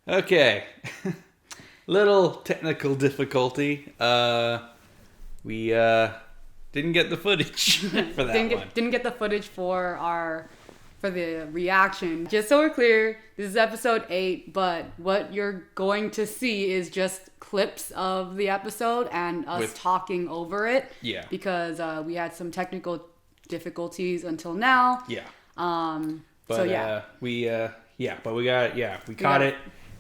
Okay. Little technical difficulty. We didn't get the footage for that one. Didn't get the footage for the reaction. Just so we're clear, this is episode 8, but what you're going to see is just clips of the episode and us talking over it. Yeah. Because we had some technical difficulties until now. Yeah. We caught it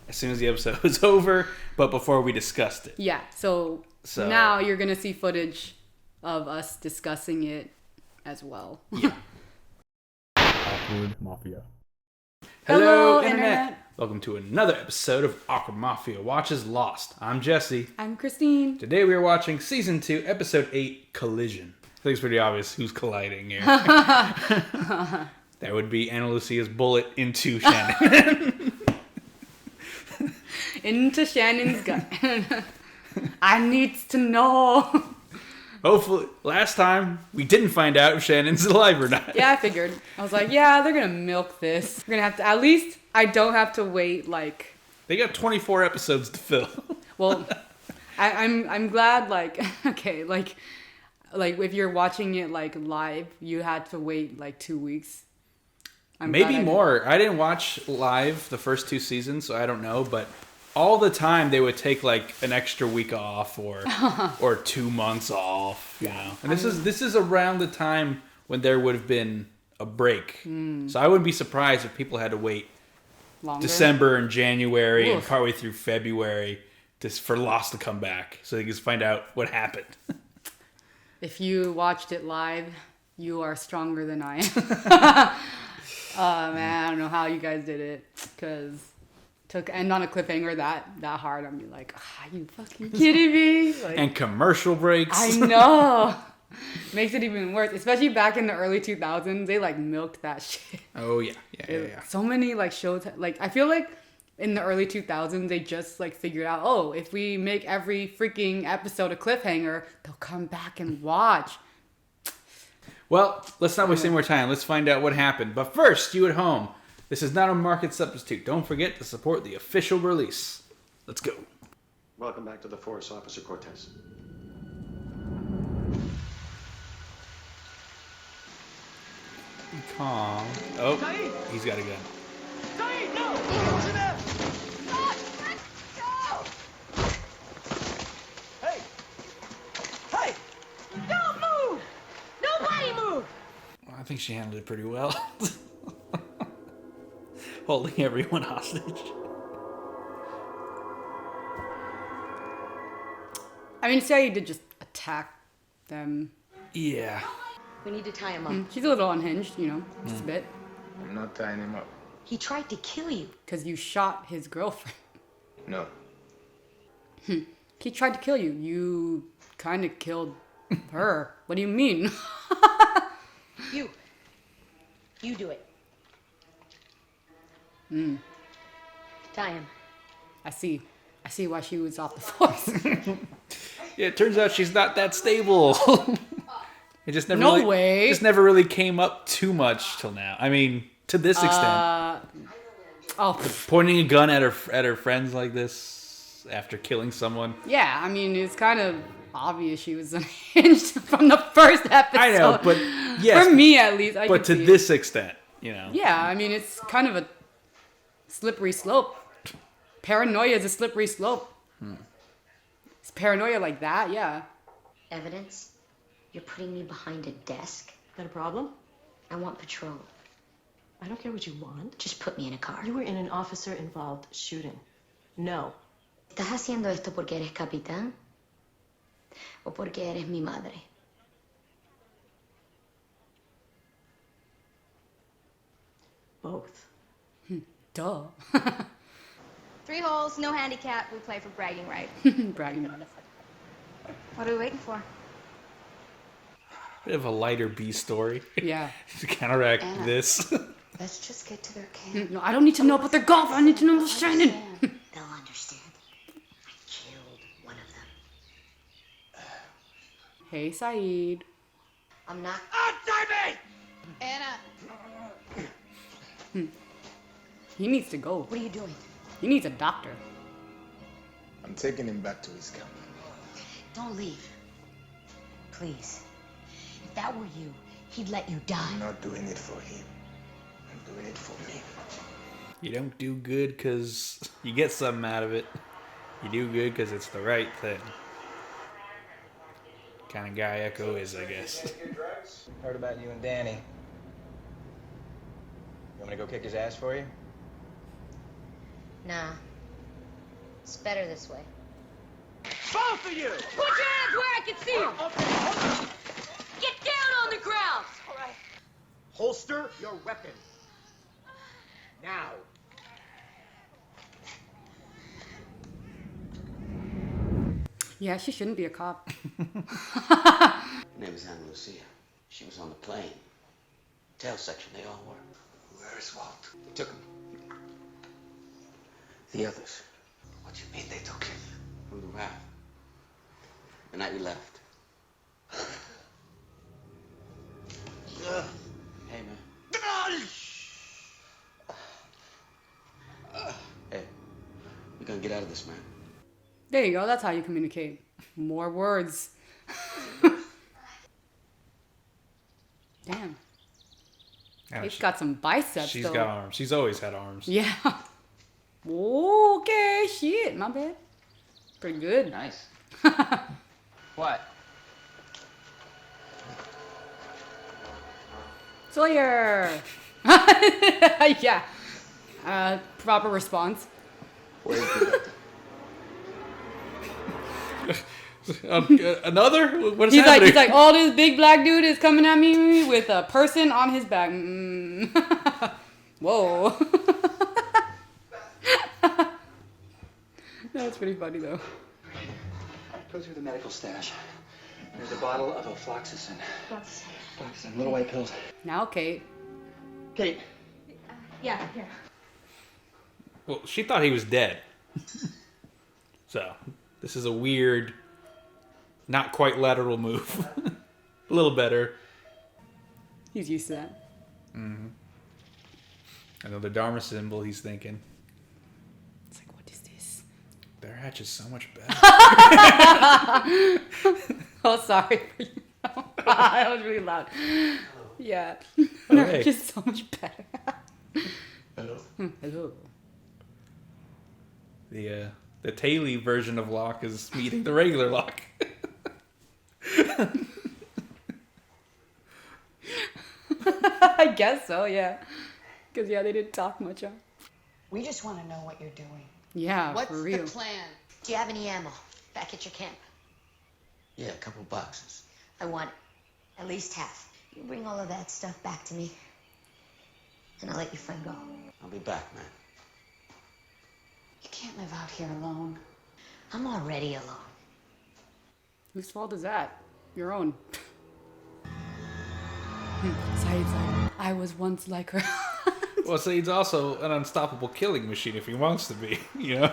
as soon as the episode was over, but before we discussed it. Yeah. So now you're going to see footage of us discussing it as well. Yeah. Awkward Mafia. Hello, Internet. Welcome to another episode of Awkward Mafia Watches Lost. I'm Jesse. I'm Kristine. Today we are watching Season 2, Episode 8, Collision. I think it's pretty obvious who's colliding here. That would be Ana Lucia's bullet into Shannon. Into Shannon's gut. I needs to know. Hopefully, last time we didn't find out if Shannon's alive or not. Yeah, I figured. I was like, yeah, they're gonna milk this. We're gonna have to, at least I don't have to wait like. They got 24 episodes to fill. Well, I'm glad okay, like if you're watching it like live, you had to wait like 2 weeks. Maybe more. I didn't watch live the first 2 seasons, so I don't know, but all the time they would take like an extra week off or 2 months off, you know. And this is around the time when there would have been a break. So I wouldn't be surprised if people had to wait longer. December and January and partway through February for Lost to come back so they could find out what happened. If you watched it live, you are stronger than I am. Oh man, I don't know how you guys did it, because to end on a cliffhanger that hard, I'm like, are you fucking kidding me? Like, and commercial breaks. I know. Makes it even worse, especially back in the early 2000s. They like milked that shit. Oh yeah. So many like shows, like I feel like in the early 2000s they just like figured out, oh, if we make every freaking episode a cliffhanger, they'll come back and watch. Well, let's not waste any more time. Let's find out what happened. But first, you at home, this is not a market substitute. Don't forget to support the official release. Let's go. Welcome back to the force, Officer Cortez. Calm. Oh, he's got a gun. Saeed, no! Hey! Hey! Don't move! Nobody move! Well, I think she handled it pretty well. Holding everyone hostage. I mean, Saeed did just attack them. Yeah. We need to tie him up. She's a little unhinged, you know, just a bit. I'm not tying him up. He tried to kill you. Because you shot his girlfriend. No. He tried to kill you. You kind of killed her. What do you mean? You do it. Tie him. I see why she was off the force. Yeah, it turns out she's not that stable. It just never just never really came up too much till now. I mean, to this extent. Pointing a gun at her friends like this after killing someone. Yeah, I mean, it's kind of obvious she was unhinged from the first episode. I know, but yes. For me, at least. But to this extent, you know. Yeah, I mean, it's kind of a slippery slope. Paranoia is a slippery slope. It's paranoia like that, yeah. Evidence? You're putting me behind a desk? Got a problem? I want patrol. I don't care what you want. Just put me in a car. You were in an officer-involved shooting. No. ¿Estás haciendo esto porque eres capitán? ¿O porque eres mi madre? Both. Duh. 3 holes, no handicap. We play for bragging right. Bragging about it. What are we waiting for? Bit of a lighter B story. Yeah. To counteract this. Let's just get to their camp. No, I don't need to know about their golf. I need to know about Shannon. They'll understand. I killed one of them. Hey, Saeed. I'm not... Answer me! Anna. He needs to go. What are you doing? He needs a doctor. I'm taking him back to his camp. Don't leave. Please. If that were you, he'd let you die. I'm not doing it for him. I'm doing it for me. You don't do good because you get something out of it. You do good because it's the right thing. Kind of guy Echo is, I guess. Heard about you and Danny. You want me to go kick his ass for you? Nah. It's better this way. Both of you! Put your hands where I can see them! Okay, Get down on the ground! all right. Holster your weapon. Now. Yeah, she shouldn't be a cop. Her name is Ana Lucia. She was on the plane. Tail section, they all were. Where is Walt? They took him. The others. What do you mean they took him? From the raft. The night we left. Hey, man. Hey, we're gonna get out of this, man. There you go. That's how you communicate. More words. Damn. Yeah, He's got some biceps, She's though. got arms. She's always had arms. Yeah. Okay, shit. My bad. Pretty good. Nice. What? Sawyer. Yeah. Proper response. Where's the Another? What is He's happening? like, oh, this big black dude is coming at me with a person on his back. Whoa. That's pretty funny, though. Go through the medical stash. There's a bottle of afloxacin. Afloxacin, little white pills. Now, Kate. Kate. Yeah, here. Well, she thought he was dead. So, this is a weird, not quite lateral move. A little better. He's used to that. Another Dharma symbol, he's thinking. It's like, what is this? Their hatch is so much better. Oh, sorry for you. That was really loud. Yeah. Oh, They're hey. just so much better. Hello? Hello. The Taily version of Locke is meeting the regular Locke. I guess so, yeah. Because, yeah, they didn't talk much. Huh? We just want to know what you're doing. Yeah, What's for real. the plan? Do you have any ammo back at your camp? Yeah, a couple boxes. I want at least half. You bring all of that stuff back to me, and I'll let your friend go. I'll be back, man. You can't live out here alone. I'm already alone. Whose fault is that? Your own. Saeed's like, I was once like her. Well, Saeed's also an unstoppable killing machine if he wants to be, you know?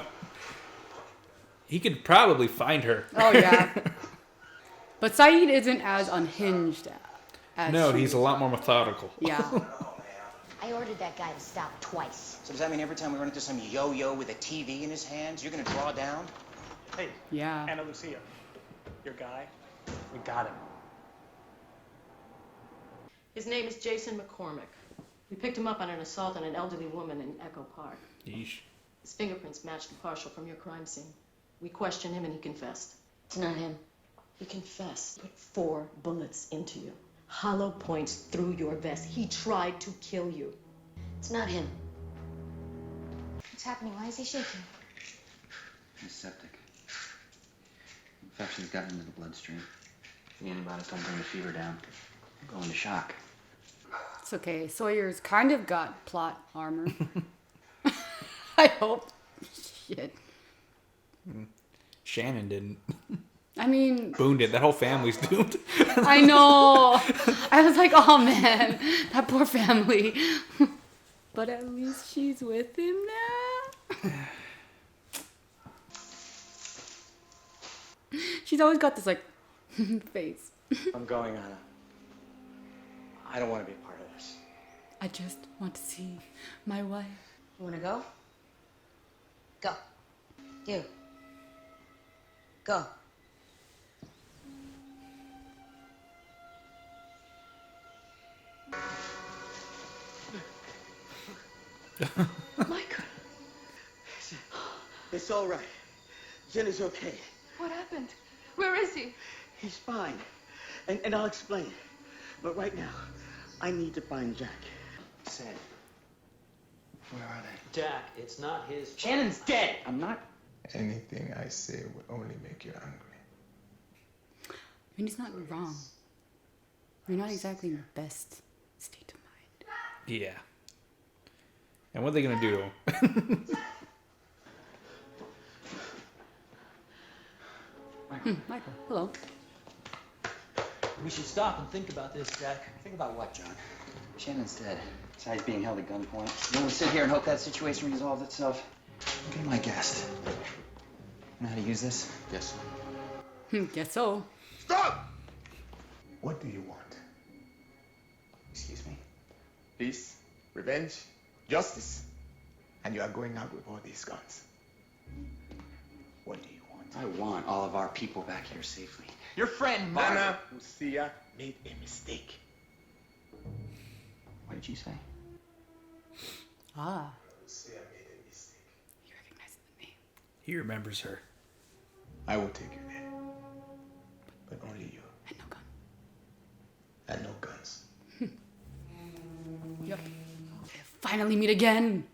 He could probably find her. Oh, yeah. But Saeed isn't as unhinged as No, she he's is. a lot more methodical. Yeah. I ordered that guy to stop twice. So does that mean every time we run into some yo-yo with a TV in his hands, you're gonna draw down? Hey, Yeah. Ana Lucia, your guy, we got him. His name is Jason McCormick. We picked him up on an assault on an elderly woman in Echo Park. Yeesh. His fingerprints matched the partial from your crime scene. We questioned him and he confessed. It's not him. He confessed. Put 4 bullets into you. Hollow points through your vest. He tried to kill you. It's not him. What's happening? Why is he shaking? He's septic. Infection's gotten into the bloodstream. The antibiotics don't bring the fever down. Go into shock. It's okay. Sawyer's kind of got plot armor. I hope. Shit. Shannon didn't. I mean, Boone did. That whole family's doomed. I know. I was like, oh man, that poor family. But at least she's with him now. She's always got this like face. I'm going, Anna. I don't want to be a part of this. I just want to see my wife. You wanna go? Go. You. Go. Michael. It's all right. Jen is okay. What happened? Where is he? He's fine. And I'll explain. But right now, I need to find Jack. Sam. Where are they? Jack, it's not his fault. Shannon's dead. I'm not. Anything I say will only make you angry. I mean, he's not wrong. You're not exactly in the best state of mind. Yeah. And what are they gonna do to him? Michael, hello. We should stop and think about this, Jack. Think about what, John? Shannon's dead. Besides being held at gunpoint. You want to sit here and hope that situation resolves itself? Look at my guest. You know how to use this? Yes, sir. Guess so. Stop! What do you want? Excuse me? Peace, revenge, justice. And you are going out with all these guns. What do you want? I want all of our people back here safely. Your friend, Nana Lucia made a mistake. What did you say? Ah, Lucia made a mistake. he recognizes the name. He remembers her. I will take you there. But only you. And no gun. And no guns. Yep. Finally meet again.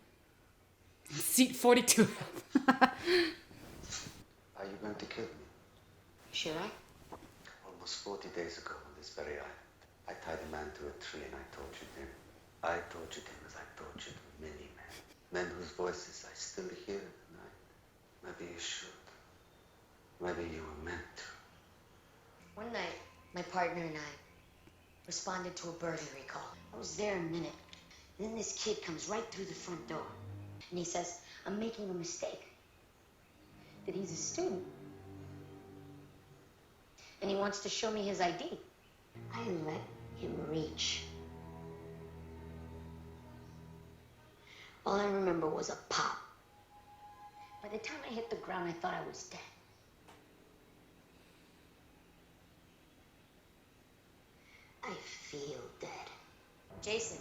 Seat 42. Are you going to kill me? Should I? Almost 40 days ago on this very island, I tied a man to a tree and I tortured him. I tortured him as I tortured many men. Men whose voices I still hear at night. Maybe you should. Maybe you were meant to. One night, my partner and I responded to a burglary call. I was there a minute. And then this kid comes right through the front door. And he says, I'm making a mistake. That he's a student. And he wants to show me his ID. I let him reach. All I remember was a pop. By the time I hit the ground, I thought I was dead. I feel dead. Jason,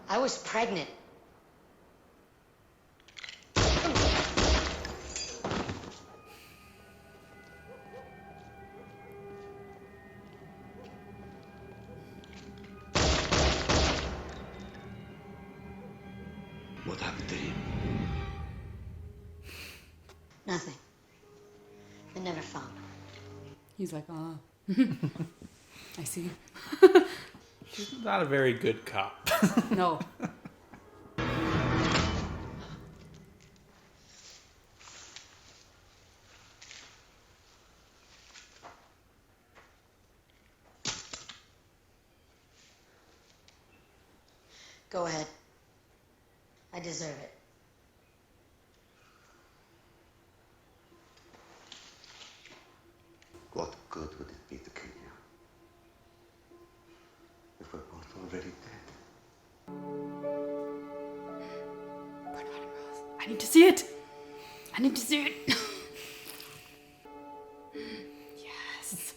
I was pregnant. What happened to him? Nothing. I never found him. He's like, ah. I see. He's not a very good cop. No. Go ahead. I deserve it. What good would it be to kill you? If we're both already dead. I need to see it. I need to see it. Yes.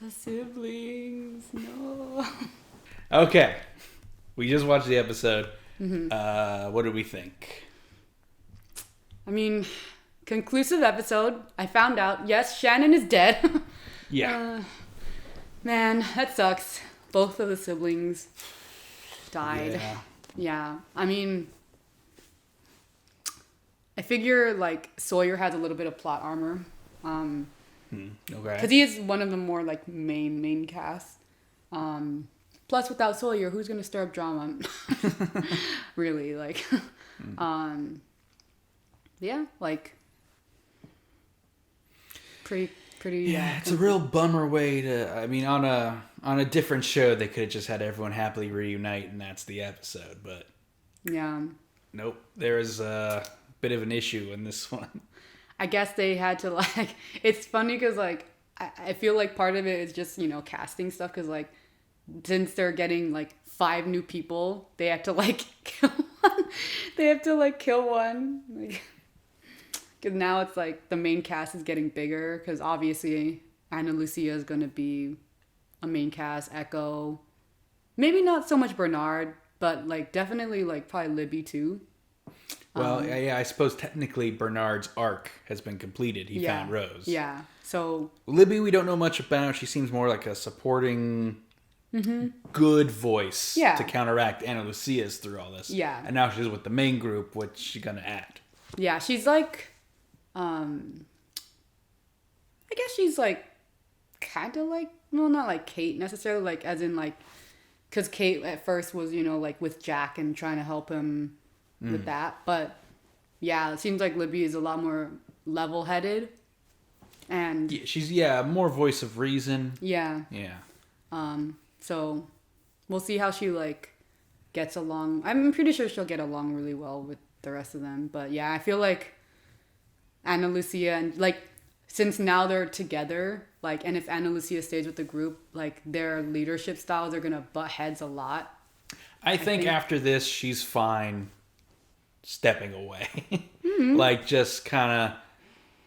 The siblings, no. Okay. We just watched the episode. What do we think? I mean, conclusive episode. I found out, yes, Shannon is dead. Yeah. Man, that sucks. Both of the siblings died. Yeah. Yeah. I mean, I figure like Sawyer has a little bit of plot armor. Okay. Because he is one of the more like main cast. Plus, without Sawyer, who's gonna stir up drama? Really, like, yeah, like, pretty. Yeah, it's a real bummer way to. I mean, on a different show, they could have just had everyone happily reunite, and that's the episode. But yeah, nope, there is a bit of an issue in this one. I guess they had to like. It's funny because like I feel like part of it is just casting stuff because like since they're getting like 5 new people, they have to like kill one. They have to like kill one. Like, because now it's like the main cast is getting bigger because obviously Ana Lucia is going to be a main cast. Echo, maybe not so much Bernard, but like definitely like probably Libby too. Well, yeah, I suppose technically Bernard's arc has been completed. He found Rose. Yeah, so Libby, we don't know much about. She seems more like a supporting, good voice to counteract Ana Lucia's through all this. Yeah, and now she's with the main group, which she's gonna add. Yeah, she's like, I guess she's like, kind of like, well, not like Kate necessarily, like as in like, because Kate at first was like with Jack and trying to help him with that, but yeah, it seems like Libby is a lot more level-headed, and she's more voice of reason. Yeah. So we'll see how she like gets along. I'm pretty sure she'll get along really well with the rest of them, but yeah, I feel like Ana Lucia and like since now they're together, like, and if Ana Lucia stays with the group, like their leadership styles are gonna butt heads a lot. I think after this, she's fine stepping away. Like, just kind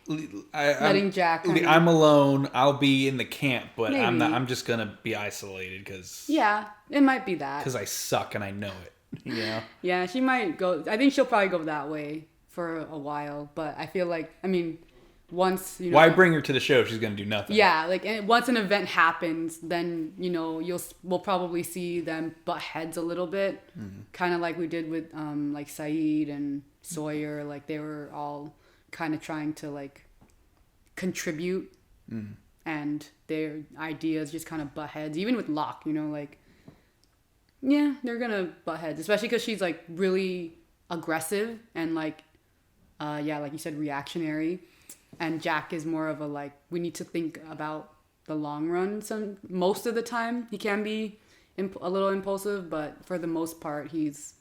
of letting Jack. I'm alone. I'll be in the camp, but Maybe. I'm just gonna be isolated because. Yeah, it might be that. Because I suck and I know it. Yeah, she might go. I think she'll probably go that way for a while, but I feel like once why bring her to the show if she's gonna do nothing? Yeah, like once an event happens, then we'll probably see them butt heads a little bit, kind of like we did with like Saeed and Sawyer. Like they were all kind of trying to like contribute, and their ideas just kind of butt heads. Even with Locke, like they're gonna butt heads, especially because she's like really aggressive and like like you said, reactionary. And Jack is more of a like, we need to think about the long run. Most of the time, he can be a little impulsive, but for the most part, he's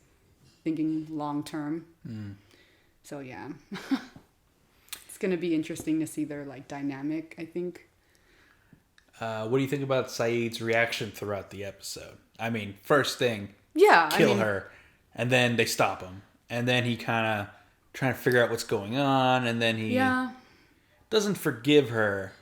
thinking long term. So yeah, it's gonna be interesting to see their like dynamic, I think. What do you think about Saeed's reaction throughout the episode? I mean, first thing, kill her, and then they stop him, and then he kind of trying to figure out what's going on, and then he doesn't forgive her,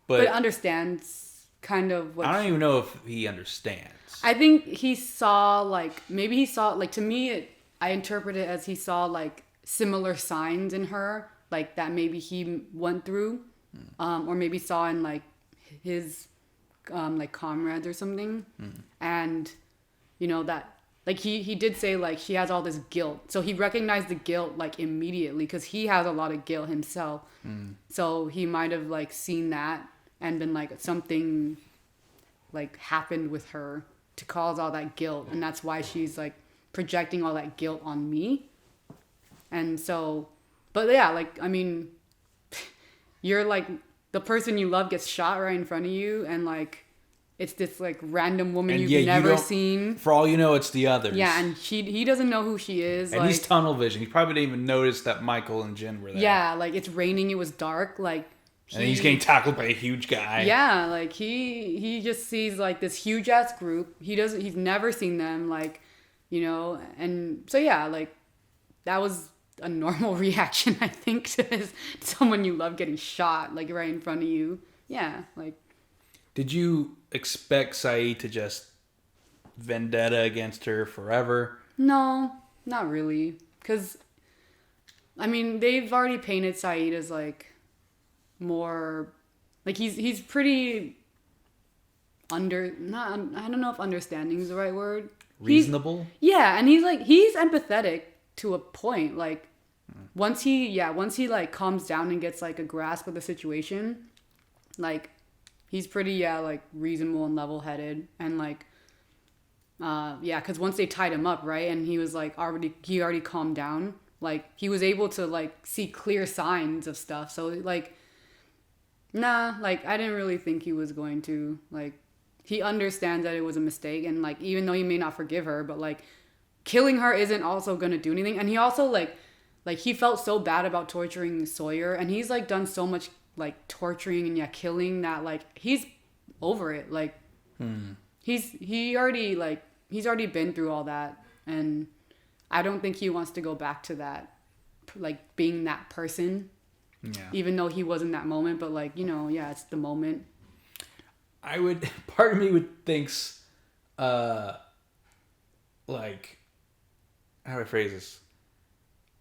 but understands kind of what. I don't even know if he understands. I think he saw like to me I interpret it as he saw like similar signs in her, like that maybe he went through, or maybe saw in like his like comrades or something, and that. Like he did say like she has all this guilt, so he recognized the guilt like immediately because he has a lot of guilt himself. So he might have like seen that and been like something like happened with her to cause all that guilt, and that's why she's like projecting all that guilt on me. And so, but yeah, like I mean, you're like the person you love gets shot right in front of you, and like. It's this like random woman you've never seen. For all you know, it's the others. Yeah, and he doesn't know who she is. And he's tunnel vision. He probably didn't even notice that Michael and Jen were there. Yeah, like it's raining. It was dark. Like. And he's getting tackled by a huge guy. Yeah, like he just sees like this huge ass group. He's never seen them. Like, and so yeah, like that was a normal reaction I think to someone you love getting shot like right in front of you. Yeah, like. Did you expect Saeed to just vendetta against her forever? No, not really. Because, I mean, they've already painted Saeed as, like, more... Like, he's pretty I don't know if understanding is the right word. reasonable. And he's empathetic to a point. Like once he like calms down and gets like a grasp of the situation, like he's pretty like reasonable and level-headed, and like because once they tied him up, right, and he was like he already calmed down, like he was able to like see clear signs of stuff. So like like I didn't really think he was going to, like, he understands that it was a mistake, and like even though he may not forgive her, but like killing her isn't also going to do anything. And he also like he felt so bad about torturing Sawyer, and he's like done so much like torturing and killing that like he's over it. Like he's already been through all that, and I don't think he wants to go back to that, like being that person. Yeah. Even though he was in that moment, but like, it's the moment. Part of me thinks, like, how do I phrase this?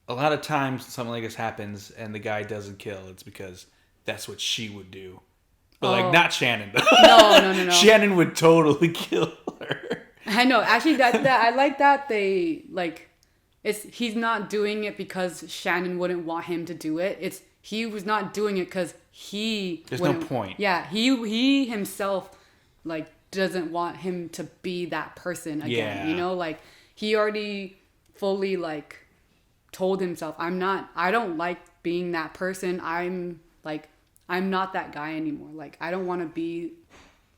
A lot of times something like this happens and the guy doesn't kill, it's because that's what she would do. But like, not Shannon. No. Shannon would totally kill her. I know. Actually, that I like that they like. He's not doing it because Shannon wouldn't want him to do it. He was not doing it because there's no point. Yeah, he himself like doesn't want him to be that person again. Yeah. Like he already fully like told himself, I don't like being that person. I'm not that guy anymore. Like I don't want to be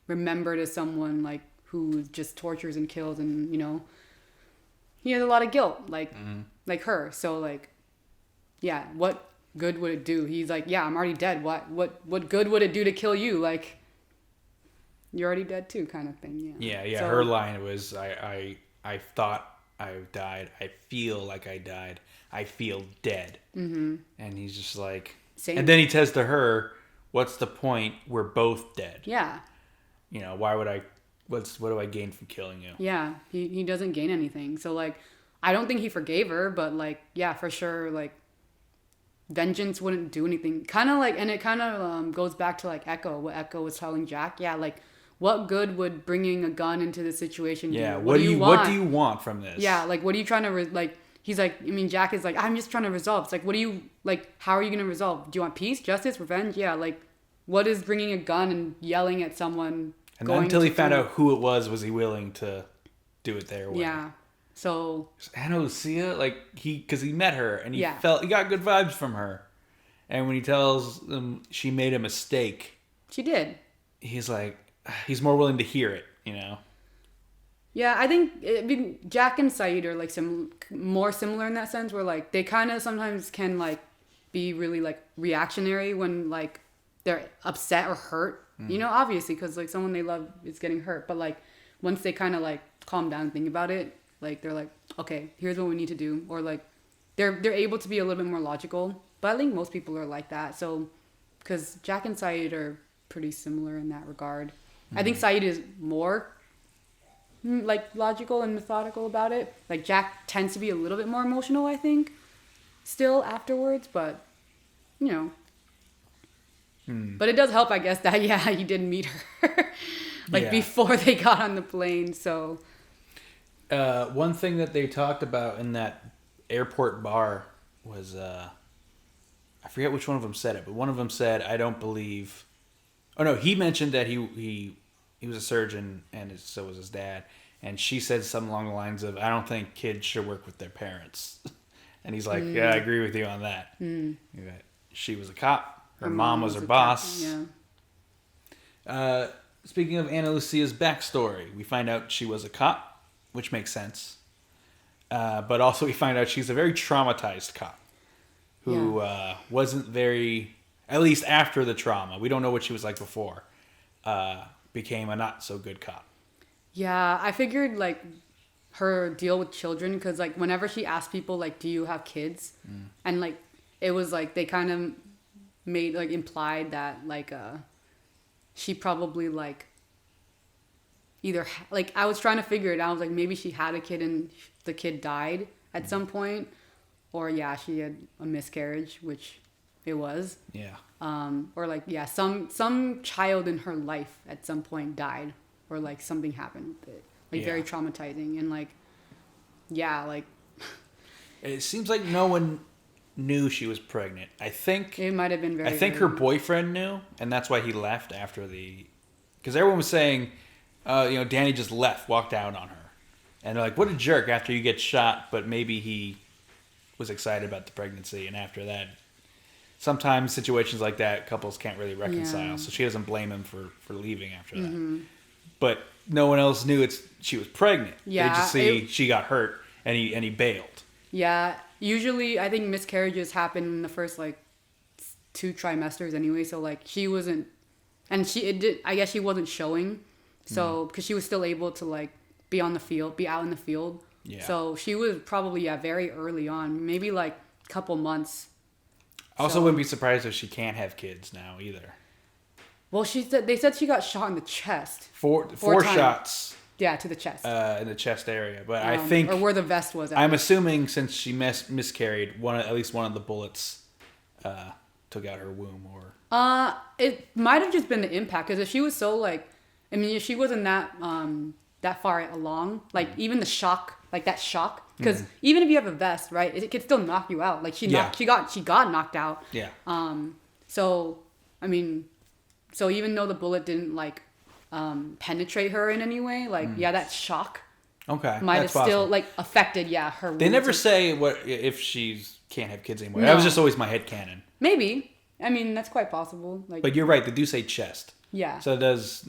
remembered as someone like who just tortures and kills, and he has a lot of guilt, like her. So like, what good would it do? He's like, I'm already dead. What good would it do to kill you? Like, you're already dead too, kind of thing. Yeah. So, her line was, I thought I died. I feel like I died. I feel dead. Mm-hmm. And he's just like, same. And then he says to her, "What's the point? We're both dead." Yeah. Why would I? What do I gain from killing you? Yeah, he doesn't gain anything. So like, I don't think he forgave her, but like, for sure, like, vengeance wouldn't do anything. Kind of like, and it kind of goes back to like Echo, what Echo was telling Jack. Yeah, like, what good would bringing a gun into the situation do? Yeah, what do you want from this? Yeah, like, what are you trying to like? He's like, Jack is like, I'm just trying to resolve. It's like, what do you like? How are you gonna resolve? Do you want peace, justice, revenge? Yeah, like, what is bringing a gun and yelling at someone? And then until he found out who it was he willing to do it their way. Yeah. So Ana Lucia, like because he met her and he got good vibes from her, and when he tells them she made a mistake, she did. He's like, he's more willing to hear it, Yeah, I think Jack and Saeed are like more similar in that sense, where like they kind of sometimes can like be really like reactionary when like they're upset or hurt. Obviously, because like someone they love is getting hurt, but like once they kind of like calm down and think about it, like they're like, okay, here's what we need to do, or like they're able to be a little bit more logical. But I think most people are like that. So because Jack and Saeed are pretty similar in that regard. Mm-hmm. I think Saeed is more like logical and methodical about it. Like Jack tends to be a little bit more emotional, I think, still afterwards, but But it does help, I guess, that he did meet her before they got on the plane. So one thing that they talked about in that airport bar was I forget which one of them said it, but one of them said, "I don't believe." Oh no, he mentioned that he was a surgeon and so was his dad, and she said something along the lines of, "I don't think kids should work with their parents," and he's like, "Yeah, I agree with you on that." She was a cop. Her mom was her boss. Speaking of Ana Lucia's backstory, we find out she was a cop, which makes sense. But also we find out she's a very traumatized cop who wasn't very, at least after the trauma, we don't know what she was like before, became a not so good cop. Yeah, I figured like her deal with children, because like whenever she asked people like, do you have kids? And like it was like they kind of made like implied that like she probably like either like I was trying to figure it out. I was like, maybe she had a kid and the kid died at some point, or she had a miscarriage, which it was. Or like some child in her life at some point died, or like something happened with it. like very traumatizing, and like, yeah, like it seems like no one knew she was pregnant. I think it might have been very. I think her boyfriend knew, and that's why he left after because everyone was saying, Danny just left, walked out on her, and they're like, "What a jerk!" After you get shot, but maybe he was excited about the pregnancy, and after that, sometimes situations like that, couples can't really reconcile. So she doesn't blame him for leaving after that. But no one else knew she was pregnant. Yeah, they just see she got hurt, and he bailed. Yeah, usually I think miscarriages happen in the first like 2 trimesters anyway. So like she wasn't, and I guess she wasn't showing, so because she was still able to like be out in the field. Yeah. So she was probably very early on, maybe like a couple months. I also wouldn't be surprised if she can't have kids now either. Well, they said she got shot in the chest. Four shots. Yeah, to the chest. In the chest area, but I think, or where the vest was. I'm assuming since she miscarried, at least one of the bullets took out her womb, or. It might have just been the impact, because if she was so like, I mean, if she wasn't that far along, like even the shock, like that shock, because even if you have a vest, right, it could still knock you out. Like she got knocked out. Yeah. So I mean, so even though the bullet didn't like penetrate her in any way, like that shock might have still like affected her they never say what if she can't have kids anymore. That was just always my headcanon. Maybe, I mean, that's quite possible, like, but you're right, they do say chest. So it does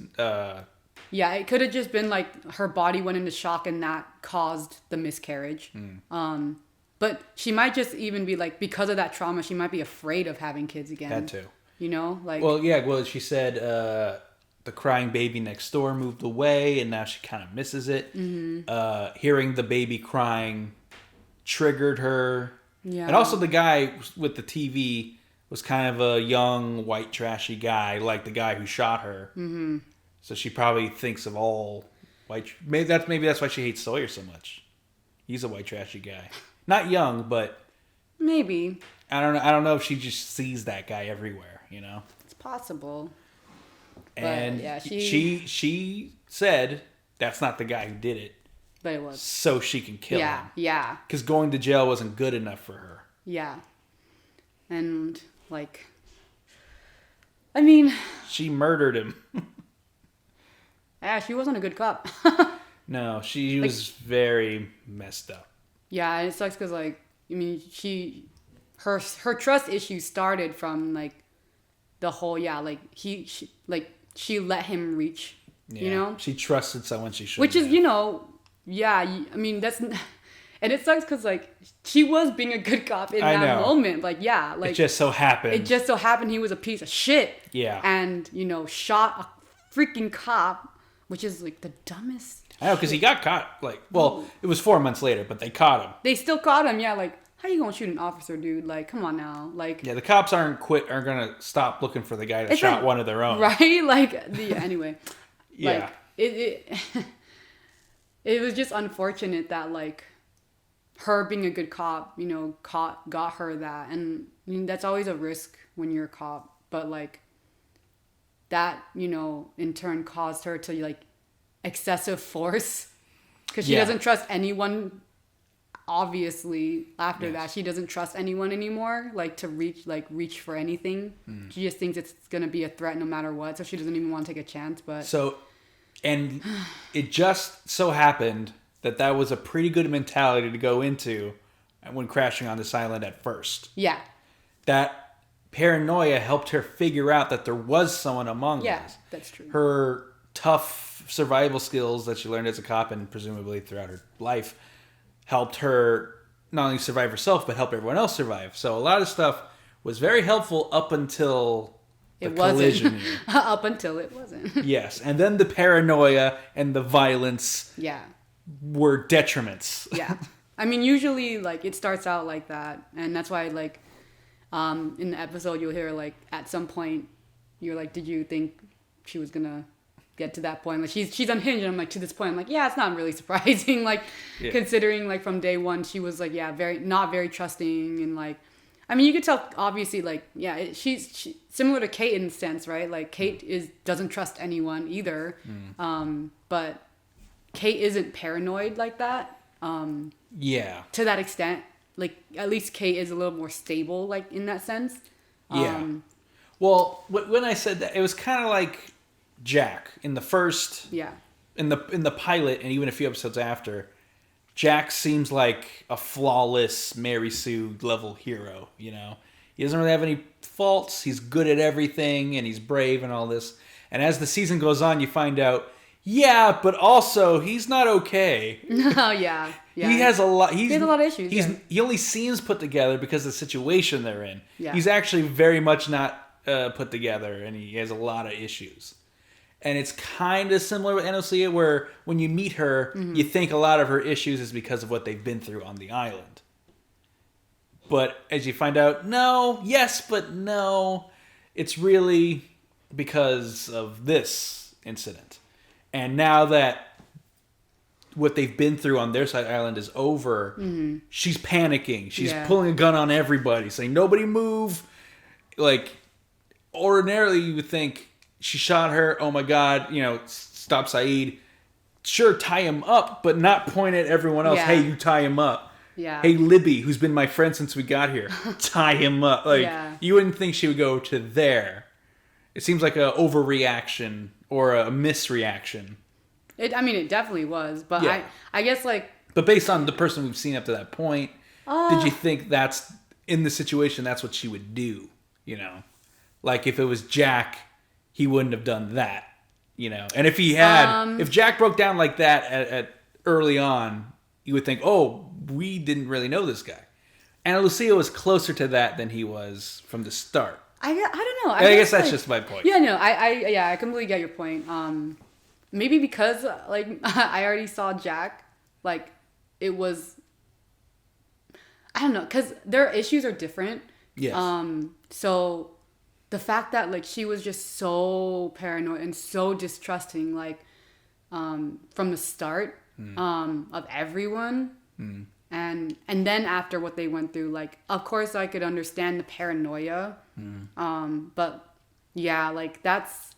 it could have just been like her body went into shock and that caused the miscarriage. But she might just even be like, because of that trauma, she might be afraid of having kids again. That too, like, she said the crying baby next door moved away, and now she kind of misses it. Hearing the baby crying triggered her. Yeah. And also the guy with the TV was kind of a young, white, trashy guy, like the guy who shot her. So she probably thinks of all white... Maybe that's why she hates Sawyer so much. He's a white, trashy guy. Not young, but... Maybe. I don't know if she just sees that guy everywhere, It's possible. And she said that's not the guy who did it. But it was. So she can kill him. Yeah. Because going to jail wasn't good enough for her. Yeah. And, like... I mean... She murdered him. Yeah, she wasn't a good cop. No, she was very messed up. Yeah, and it sucks because, like, I mean, her trust issues started from, like, the whole, she let him reach, She trusted someone she shouldn't. Which is, I mean, that's, and it sucks because, like, she was being a good cop in that moment. Like, it just so happened. He was a piece of shit. Yeah. And, shot a freaking cop, which is, like, the dumbest. I know, because he got caught, it was 4 months later, but they caught him. They still caught him, like, how you gonna shoot an officer, dude? Like, come on now. Like, yeah, the cops aren't gonna stop looking for the guy that shot one of their own. Right? Like, anyway. Yeah. Like, it was just unfortunate that, like, her being a good cop, got her that. And I mean, that's always a risk when you're a cop. But, like, that, in turn caused her to, like, excessive force. Because she doesn't trust anyone. Obviously, after that, she doesn't trust anyone anymore, like, to reach for anything. She just thinks it's gonna be a threat no matter what, so she doesn't even want to take a chance. But and it just so happened that was a pretty good mentality to go into when crashing on this island at first. Yeah, that paranoia helped her figure out that there was someone among us. Yeah, that's true. Her tough survival skills that she learned as a cop and presumably throughout her life helped her not only survive herself, but help everyone else survive. So a lot of stuff was very helpful up until the collision. Up until it wasn't. Yes. And then the paranoia and the violence were detriments. Yeah. I mean, usually, like, it starts out like that. And that's why, like, in the episode, you'll hear, like, at some point, you're like, did you think she was going to get to that point? Like, she's unhinged, and I'm like, to this point, I'm like, yeah, it's not really surprising, like, considering, like, from day one she was, like, not very trusting, and, like, I mean, you could tell, obviously, like, she's similar to Kate in a sense, right? Like, Kate doesn't trust anyone either, but Kate isn't paranoid like that. Yeah. To that extent, like at least Kate is a little more stable, like in that sense. Yeah. Well, when I said that, it was kind of like Jack in the first. Yeah. In the pilot, and even a few episodes after, Jack seems like a flawless Mary Sue level hero. You know, he doesn't really have any faults. He's good at everything, and he's brave and all this. And as the season goes on, you find out, yeah, but also he's not okay. Oh yeah. Yeah. He has a lot. He has a lot of issues. He only seems put together because of the situation they're in. Yeah. He's actually very much not put together, and he has a lot of issues. And it's kind of similar with Enosia, where when you meet her, you think a lot of her issues is because of what they've been through on the island. But as you find out, no, yes, but no, it's really because of this incident. And now that what they've been through on their side of the island is over, she's panicking. She's pulling a gun on everybody, saying, nobody move. Like, ordinarily you would think, she shot her, oh my god, you know, stop Saeed. Sure, tie him up, but not point at everyone else, hey, you tie him up. Yeah. Hey, Libby, who's been my friend since we got here, tie him up. Like, you wouldn't think she would go to there. It seems like a overreaction or a misreaction. It definitely was, but I guess like. But based on the person we've seen up to that point, did you think that's in the situation? That's what she would do, you know? Like if it was Jack, he wouldn't have done that, you know. And if he had, if Jack broke down like that at early on, you would think, oh, we didn't really know this guy. And Lucia was closer to that than he was from the start. I don't know. I guess that's just my point. Yeah, no, I completely get your point. Maybe because like I already saw Jack, like it was, I don't know, because their issues are different. Yes. So the fact that like she was just so paranoid and so distrusting, like from the start of everyone, and then after what they went through, like of course I could understand the paranoia, but yeah, like that's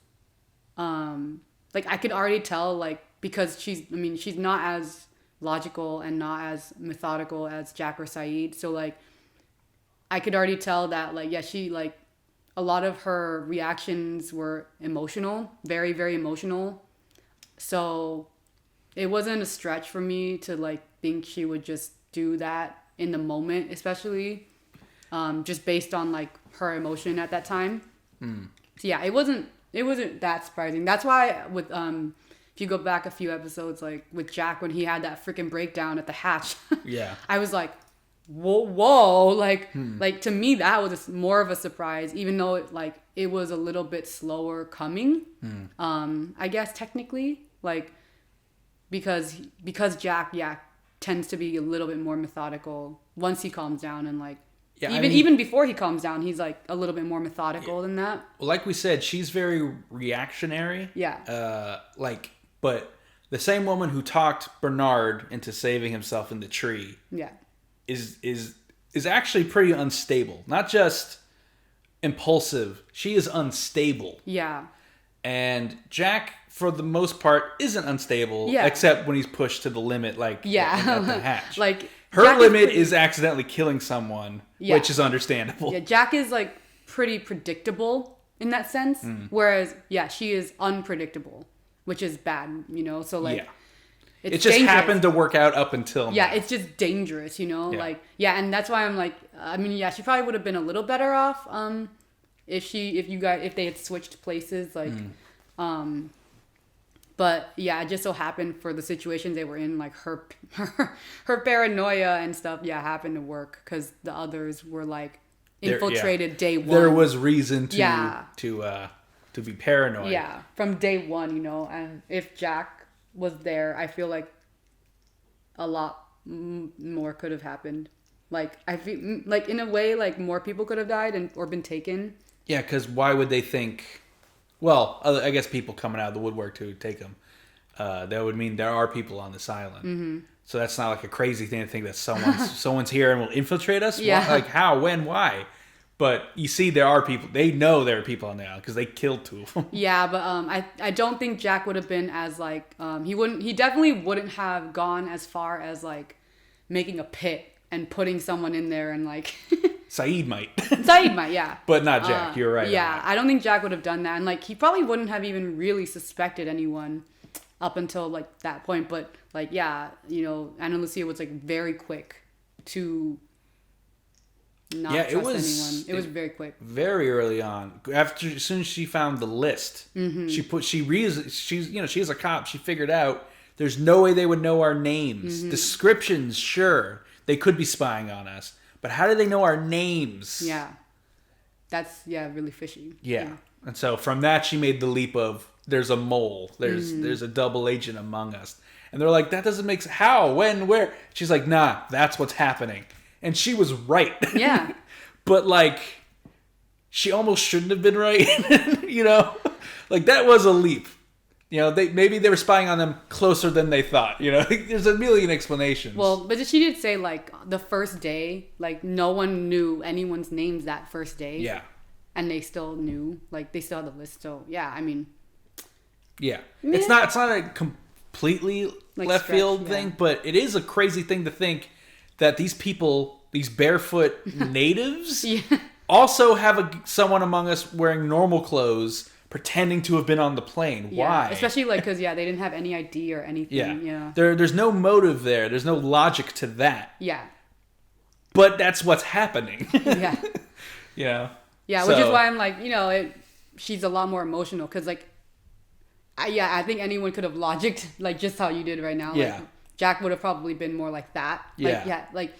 like I could already tell, like because she's not as logical and not as methodical as Jack or Saeed, so like I could already tell that like she like a lot of her reactions were emotional, very, very emotional. So it wasn't a stretch for me to like think she would just do that in the moment, especially just based on like her emotion at that time. So yeah, it wasn't that surprising. That's why with if you go back a few episodes, like with Jack when he had that freaking breakdown at the hatch, I was like, whoa, like to me that was more of a surprise, even though it was a little bit slower coming. I guess technically, like because Jack tends to be a little bit more methodical once he calms down, and like even before he calms down, he's like a little bit more methodical than that. Well, like we said, she's very reactionary. But the same woman who talked Bernard into saving himself in the tree. Is actually pretty unstable. Not just impulsive. She is unstable. Yeah. And Jack, for the most part, isn't unstable. Yeah. Except when he's pushed to the limit, like at the hatch. Like her Jack limit is accidentally killing someone, Yeah. which is understandable. Yeah, Jack is like pretty predictable in that sense. Whereas, she is unpredictable, which is bad, you know? So like it just dangerous. happened to work out up until now. It's just dangerous, you know? And that's why I'm like, she probably would have been a little better off if they had switched places, like but it just so happened for the situations they were in, like her paranoia and stuff happened to work because the others were like infiltrated day one. There was reason to be paranoid. From day one, you know. And if Jack was there, I feel like a lot more could have happened. Like I feel like in a way, like more people could have died or been taken. Yeah, because why would they think? Well, I guess people coming out of the woodwork to take them. That would mean there are people on this island. So that's not like a crazy thing to think that someone's here and will infiltrate us. Yeah. Like how, when, why? But you see, there are people. They know there are people on the island because they killed 2 of them. Yeah, but I don't think Jack would have been as like he definitely wouldn't have gone as far as like making a pit and putting someone in there and like Saeed might. Saeed might, yeah. But not Jack. You're right. Yeah, I don't think Jack would have done that, and like he probably wouldn't have even really suspected anyone up until like that point. But like, yeah, you know, Ana Lucia was like very quick to not trust anyone. It was very quick. Very early on, as soon as she found the list, she's a cop. She figured out there's no way they would know our names, descriptions. Sure, they could be spying on us, but how do they know our names? Yeah, that's really fishy. Yeah, and so from that she made the leap of there's a mole, there's a double agent among us, and they're like, that doesn't make sense. How, when, where? She's like, nah, that's what's happening. And she was right. Yeah. But, like, she almost shouldn't have been right. You know? Like, that was a leap. You know, maybe they were spying on them closer than they thought. You know? There's a million explanations. Well, but she did say, like, the first day, like, no one knew anyone's names that first day. Yeah. And they still knew. Like, they still had the list. So, yeah, I mean. Yeah. It's not a completely like left field thing, but it is a crazy thing to think that these people, these barefoot natives, also have someone among us wearing normal clothes, pretending to have been on the plane. Yeah. Why? Especially like because they didn't have any ID or anything. Yeah. There's no motive there. There's no logic to that. Yeah. But that's what's happening. Yeah. Yeah. Yeah, which is why I'm like, you know, she's a lot more emotional because like, I think anyone could have logicked like just how you did right now. Yeah. Like, Jack would have probably been more like that. Yeah. Like, like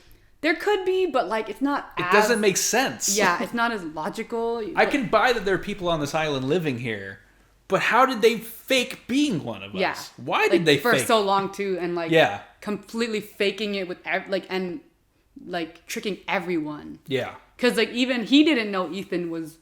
there could be, but like it's not. It doesn't make sense. Yeah, it's not as logical. I can buy that there are people on this island living here, but how did they fake being one of us? Why did they for fake so long too, and like completely faking it with and tricking everyone. Yeah. Because like even he didn't know Ethan was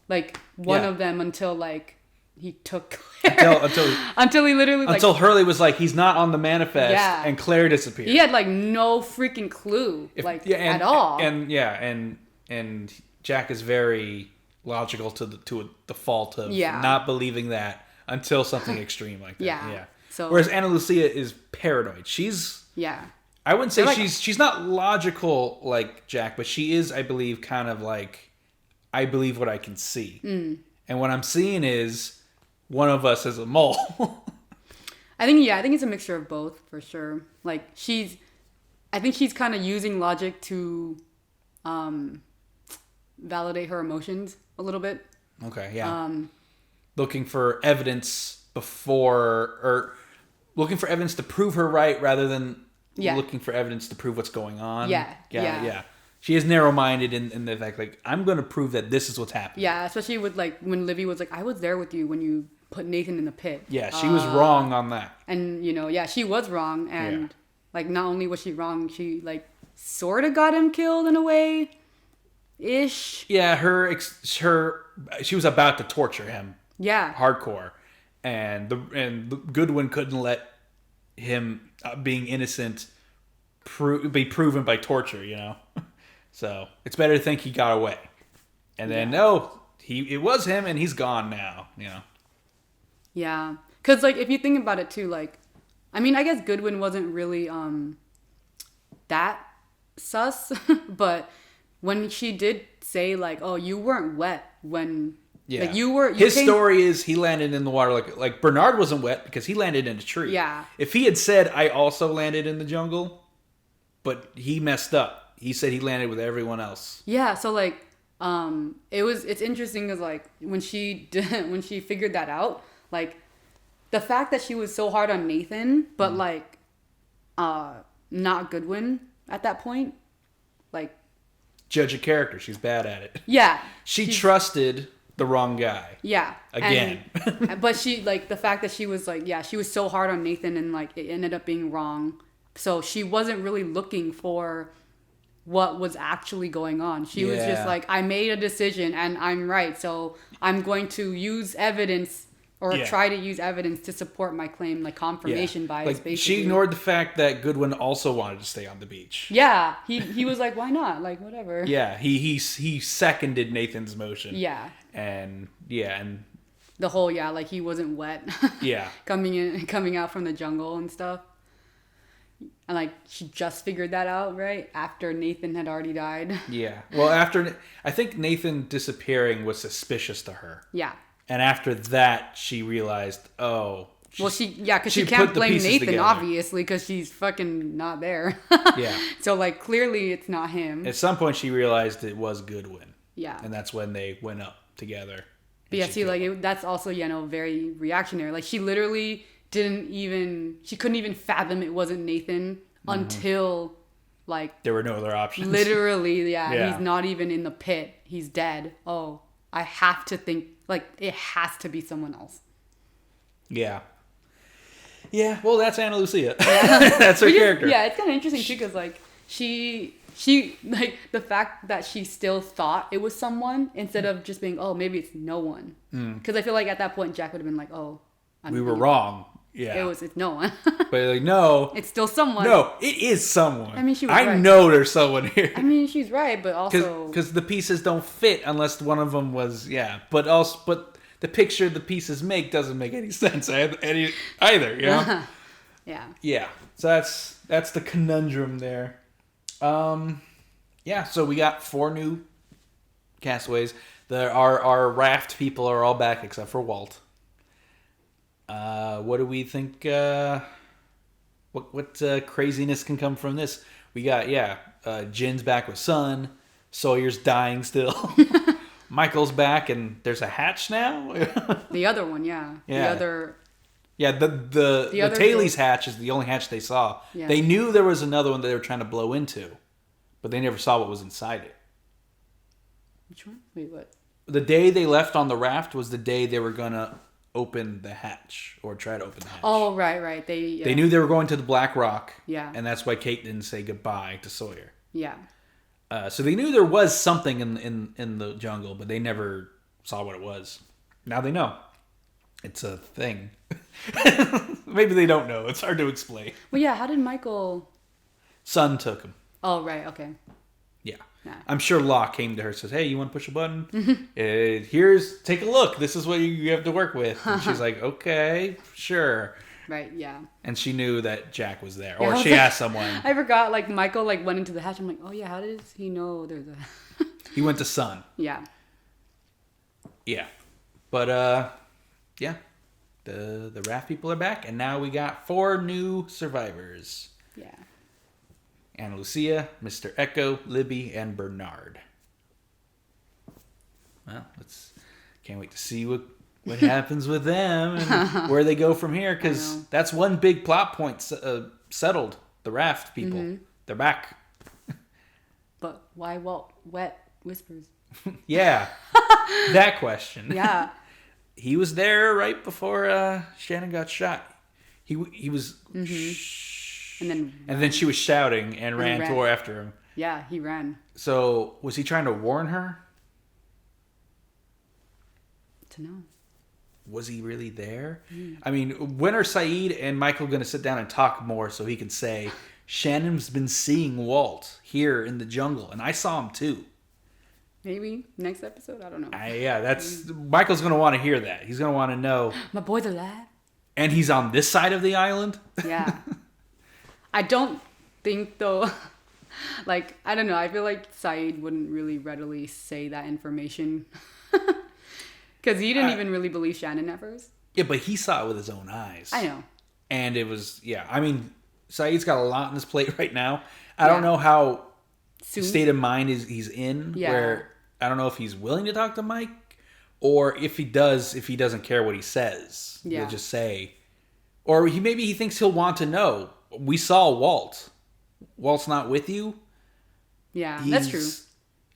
like one of them until like. He took Claire. Until he literally until Hurley was like, he's not on the manifest, and Claire disappeared. He had like no freaking clue, at all. And Jack is very logical to the fault of not believing that until something extreme like that. Yeah. So whereas Ana Lucia is paranoid. She's I wouldn't say she's not logical like Jack, but she is, I believe, kind of like I believe what I can see, and what I'm seeing is. One of us is a mole. I think it's a mixture of both for sure. Like I think she's kind of using logic to validate her emotions a little bit. Okay, yeah. Looking for evidence looking for evidence to prove her right rather than looking for evidence to prove what's going on. Yeah. She is narrow-minded in the fact, like, I'm going to prove that this is what's happening. Yeah, especially with, like, when Livy was like, I was there with you when you put Nathan in the pit. Yeah, she was wrong on that. And, you know, she was wrong. And, like, not only was she wrong, she, like, sort of got him killed in a way. Ish. Yeah, she was about to torture him. Yeah. Hardcore. And Goodwin couldn't let him, being innocent, be proven by torture, you know? So it's better to think he got away, and then it was him, and he's gone now. You know. Yeah, because like if you think about it too, like, I mean, I guess Goodwin wasn't really that sus, but when she did say like, "Oh, you weren't wet when." Yeah. Like His story is he landed in the water like Bernard wasn't wet because he landed in a tree. Yeah. If he had said I also landed in the jungle, but he messed up. He said he landed with everyone else. Yeah, so like it's interesting because like when she figured that out, like the fact that she was so hard on Nathan, but like not Goodwin at that point, like judge a character, she's bad at it. Yeah. She trusted the wrong guy. Yeah. Again. But she like the fact that she was like she was so hard on Nathan and like it ended up being wrong. So she wasn't really looking for what was actually going on. She was just like, I made a decision and I'm right. So I'm going to use evidence or try to use evidence to support my claim, like confirmation bias. Like basically, she ignored the fact that Goodwin also wanted to stay on the beach. Yeah, he was like, why not? Like whatever. Yeah, he seconded Nathan's motion. Yeah. And the whole like he wasn't wet. Yeah. coming out from the jungle and stuff. And like she just figured that out, right? After Nathan had already died. Yeah. Well, I think Nathan disappearing was suspicious to her. Yeah. And after that, she realized, because she can't blame Nathan, together. Obviously, because she's fucking not there. Yeah. So like clearly it's not him. At some point, she realized it was Goodwin. Yeah. And that's when they went up together. But yeah, see, like that's also very reactionary. Like she literally couldn't even fathom it wasn't Nathan until like there were no other options. Literally, yeah, he's not even in the pit. He's dead. Oh, I have to think like it has to be someone else. Yeah. Yeah, well, that's Ana Lucia. That's her character. Yeah, it's kind of interesting too because like she like the fact that she still thought it was someone instead of just being maybe it's no one. Because I feel like at that point Jack would have been like we were wrong. Yeah, it's no one. But like no, it's still someone. No, it is someone. I mean, she was right. I know there's someone here. I mean, she's right, but also because the pieces don't fit unless one of them was but the picture the pieces make doesn't make any sense either. You know? Yeah. Yeah. So that's the conundrum there. Yeah. So we got 4 new castaways. Our raft people are all back except for Walt. What do we think? What craziness can come from this? We got Jin's back with Sun. Sawyer's dying still. Michael's back, and there's a hatch now. The other one, yeah. Yeah. The other. Yeah, the Tailies hatch is the only hatch they saw. Yeah. They knew there was another one that they were trying to blow into, but they never saw what was inside it. Which one? Wait, what? The day they left on the raft was the day they were gonna open the hatch or try to open the hatch. Oh, right. They knew they were going to the Black Rock. Yeah. And that's why Kate didn't say goodbye to Sawyer. Yeah. So they knew there was something in the jungle, but they never saw what it was. Now they know. It's a thing. Maybe they don't know. It's hard to explain. Well, yeah. How did Michael? Sun took him. Oh, right. Okay. Yeah. I'm sure Locke came to her and says, hey, you want to push a button? Take a look. This is what you have to work with. And she's like, okay, sure. Right, yeah. And she knew that Jack was there. Or she asked someone. I forgot, like, Michael, like, went into the hatch. I'm like, oh, yeah, how does he know there's a... He went to Sun. Yeah. Yeah. But, yeah. The raft people are back. And now we got 4 new survivors. Yeah. Ana Lucia, Mr. Echo, Libby, and Bernard. Well, can't wait to see what happens with them and where they go from here, because that's one big plot point settled. The raft people. Mm-hmm. They're back. But why wet whispers? Yeah. That question. Yeah. He was there right before Shannon got shot. He was... Mm-hmm. And then she was shouting and ran after him. Yeah, he ran. So, was he trying to warn her? To know. Was he really there? Mm. I mean, when are Saeed and Michael going to sit down and talk more so he can say, Shannon's been seeing Walt here in the jungle, and I saw him too. Maybe next episode? I don't know. Michael's going to want to hear that. He's going to want to know. My boy's alive. And he's on this side of the island? Yeah. I don't think, though, like, I don't know. I feel like Saeed wouldn't really readily say that information. Because he didn't even really believe Shannon at first. Yeah, but he saw it with his own eyes. I know. And it was, I mean, Saeed's got a lot on his plate right now. I don't know how state of mind he's in, where I don't know if he's willing to talk to Mike, or if he doesn't care what he says. Yeah. He'll just say, or maybe he thinks he'll want to know. We saw Walt. Walt's not with you. Yeah, that's true.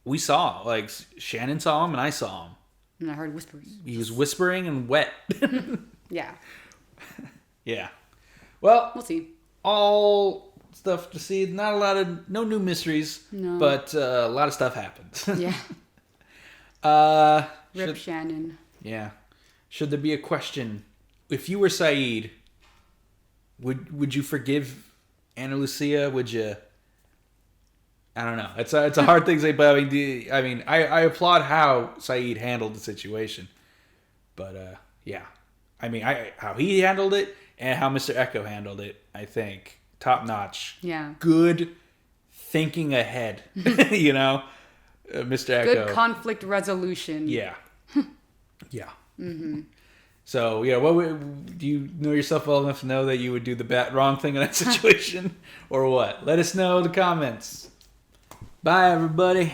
We saw, like, Shannon saw him and I saw him. And I heard whispers. He was whispering and wet. Yeah. Yeah. Well, we'll see. All stuff to see. No new mysteries. No. But a lot of stuff happened. Yeah. Rip Shannon. Yeah. should there be a question, if you were Saeed, would you forgive Ana Lucia? Would you? I don't know. It's a hard thing to say, but I applaud how Saeed handled the situation. But yeah, how he handled it and how Mr. Echo handled it, I think top notch. Yeah. Good thinking ahead. Mr. Echo. Good conflict resolution. Yeah. Yeah. Mm-hmm. So, do you know yourself well enough to know that you would do the wrong thing in that situation? Or what? Let us know in the comments. Bye, everybody.